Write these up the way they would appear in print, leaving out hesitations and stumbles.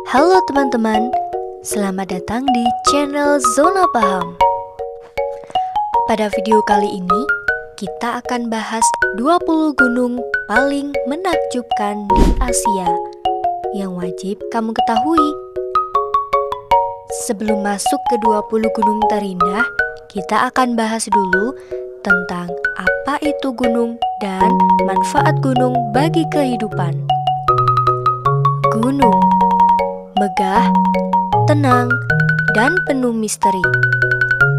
Halo teman-teman, selamat datang di channel Zona Paham. Pada video kali ini, kita akan bahas 20 gunung paling menakjubkan di Asia yang wajib kamu ketahui. Sebelum masuk ke 20 gunung terindah, kita akan bahas dulu tentang apa itu gunung dan manfaat gunung bagi kehidupan. Gunung megah, tenang, dan penuh misteri.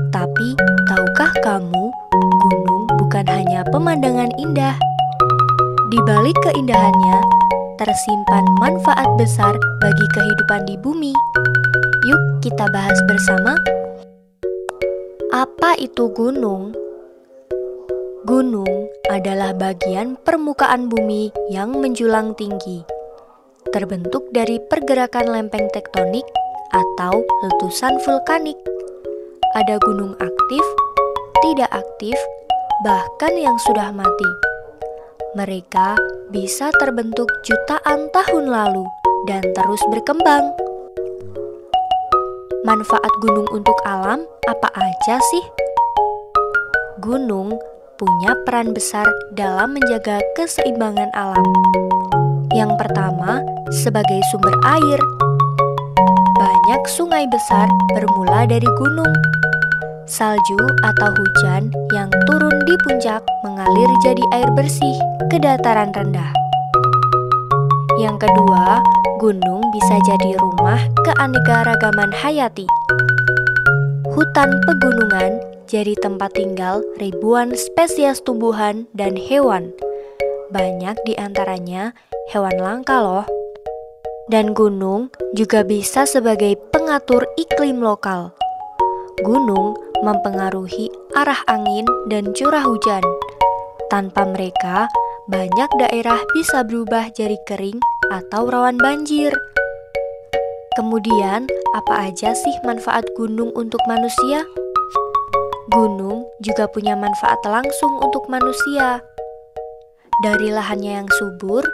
Tapi, tahukah kamu, gunung bukan hanya pemandangan indah. Di balik keindahannya, tersimpan manfaat besar bagi kehidupan di bumi. Yuk kita bahas bersama. Apa itu gunung? Gunung adalah bagian permukaan bumi yang menjulang tinggi, terbentuk dari pergerakan lempeng tektonik atau letusan vulkanik. Ada gunung aktif, tidak aktif, bahkan yang sudah mati. Mereka bisa terbentuk jutaan tahun lalu dan terus berkembang. Manfaat gunung untuk alam apa aja sih? Gunung punya peran besar dalam menjaga keseimbangan alam. Yang pertama, sebagai sumber air. Banyak sungai besar bermula dari gunung. Salju atau hujan yang turun di puncak mengalir jadi air bersih ke dataran rendah. Yang kedua, gunung bisa jadi rumah keanekaragaman hayati. Hutan pegunungan jadi tempat tinggal ribuan spesies tumbuhan dan hewan. Banyak di antaranya hewan langka loh. Dan gunung juga bisa sebagai pengatur iklim lokal. Gunung mempengaruhi arah angin dan curah hujan. Tanpa mereka, banyak daerah bisa berubah jadi kering atau rawan banjir. Kemudian, apa aja sih manfaat gunung untuk manusia? Gunung juga punya manfaat langsung untuk manusia. Dari lahannya yang subur,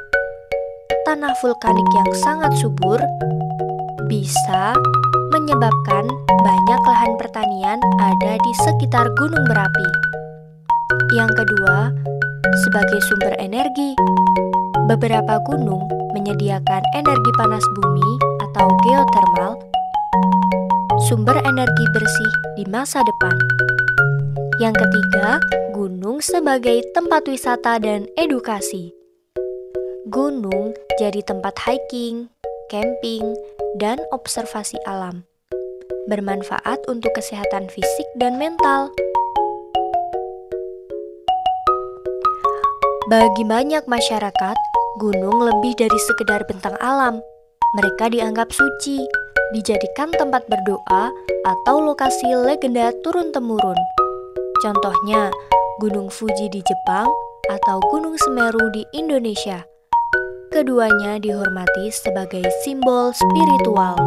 tanah vulkanik yang sangat subur bisa menyebabkan banyak lahan pertanian ada di sekitar gunung berapi. Yang kedua, sebagai sumber energi, beberapa gunung menyediakan energi panas bumi atau geotermal, sumber energi bersih di masa depan. Yang ketiga, gunung sebagai tempat wisata dan edukasi. Gunung jadi tempat hiking, camping, dan observasi alam. Bermanfaat untuk kesehatan fisik dan mental. Bagi banyak masyarakat, gunung lebih dari sekedar bentang alam. Mereka dianggap suci, dijadikan tempat berdoa, atau lokasi legenda turun-temurun. Contohnya, Gunung Fuji di Jepang atau Gunung Semeru di Indonesia. Keduanya dihormati sebagai simbol spiritual.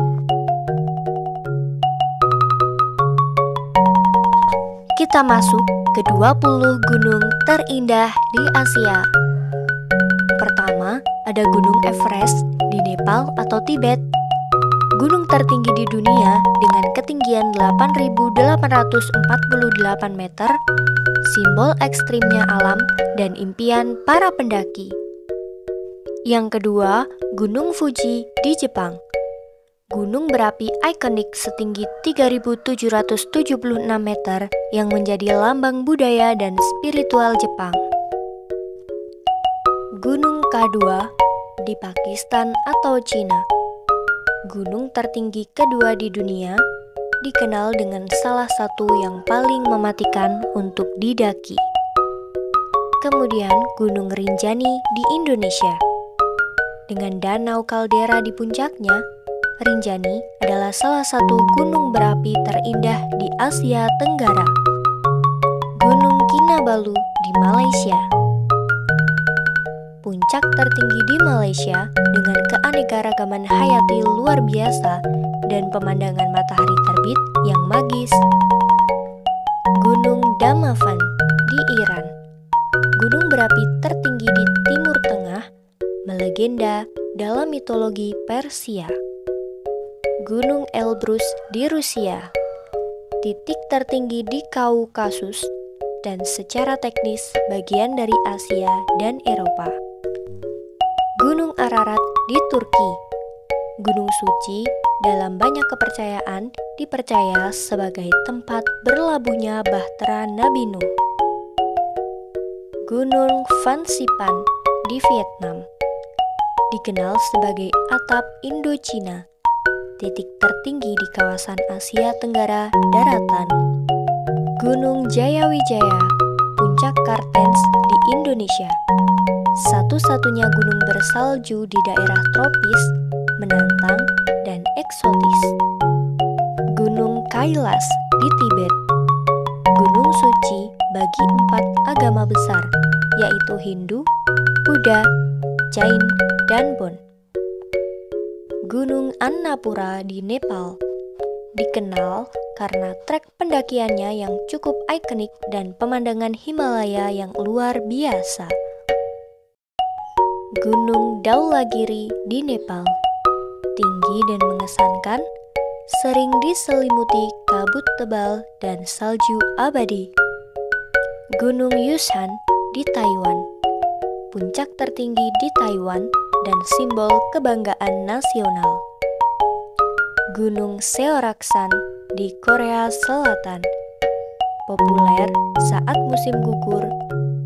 Kita masuk ke 20 gunung terindah di Asia. Pertama, ada Gunung Everest di Nepal atau Tibet. Gunung tertinggi di dunia dengan ketinggian 8.848 meter, simbol ekstrimnya alam dan impian para pendaki. Yang kedua, Gunung Fuji di Jepang. Gunung berapi ikonik setinggi 3.776 meter yang menjadi lambang budaya dan spiritual Jepang. Gunung K2 di Pakistan atau Cina. Gunung tertinggi kedua di dunia, dikenal dengan salah satu yang paling mematikan untuk didaki. Kemudian Gunung Rinjani di Indonesia. Dengan danau kaldera di puncaknya, Rinjani adalah salah satu gunung berapi terindah di Asia Tenggara. Gunung Kinabalu di Malaysia. Puncak tertinggi di Malaysia dengan keanekaragaman hayati luar biasa dan pemandangan matahari terbit yang magis. Gunung Damavand di Iran. Gunung berapi tertinggi di Timur Tengah, melegenda dalam mitologi Persia. Gunung Elbrus di Rusia, titik tertinggi di Kaukasus dan secara teknis bagian dari Asia dan Eropa. Gunung Ararat di Turki, gunung suci dalam banyak kepercayaan dipercaya sebagai tempat berlabuhnya bahtera Nabi Nuh. Gunung Phan Xipang di Vietnam, dikenal sebagai atap Indochina, titik tertinggi di kawasan Asia Tenggara Daratan. Gunung Jayawijaya, puncak Kartens di Indonesia, satu-satunya gunung bersalju di daerah tropis, menantang dan eksotis. Gunung Kailas di Tibet, gunung suci bagi 4 agama besar, yaitu Hindu, Buddha, Jain, dan Bon. Gunung Annapura di Nepal, dikenal karena trek pendakiannya yang cukup ikonik dan pemandangan Himalaya yang luar biasa. Gunung Dhaulagiri di Nepal, tinggi dan mengesankan, sering diselimuti kabut tebal dan salju abadi. Gunung Yushan di Taiwan, puncak tertinggi di Taiwan dan simbol kebanggaan nasional. Gunung Seoraksan di Korea Selatan, populer saat musim gugur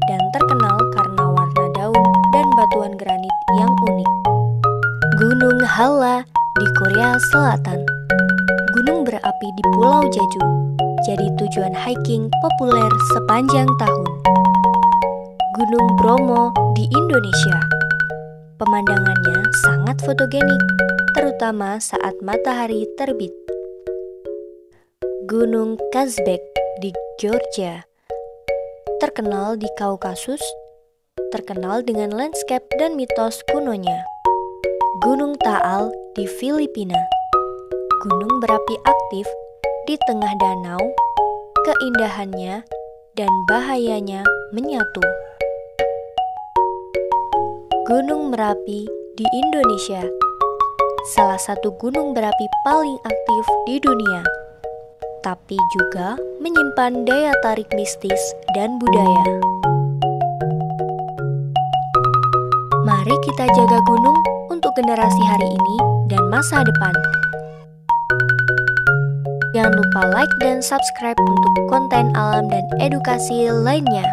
dan terkenal karena warna daun dan batuan granit yang unik. Gunung Halla di Korea Selatan, gunung berapi di Pulau Jeju, jadi tujuan hiking populer sepanjang tahun. Gunung Bromo di Indonesia, pemandangannya sangat fotogenik, terutama saat matahari terbit. Gunung Kazbek di Georgia, terkenal di Kaukasus, terkenal dengan landscape dan mitos kunonya. Gunung Taal di Filipina, gunung berapi aktif di tengah danau, keindahannya dan bahayanya menyatu. Gunung Merapi di Indonesia, salah satu gunung berapi paling aktif di dunia, tapi juga menyimpan daya tarik mistis dan budaya. Mari kita jaga gunung untuk generasi hari ini dan masa depan. Jangan lupa like dan subscribe untuk konten alam dan edukasi lainnya.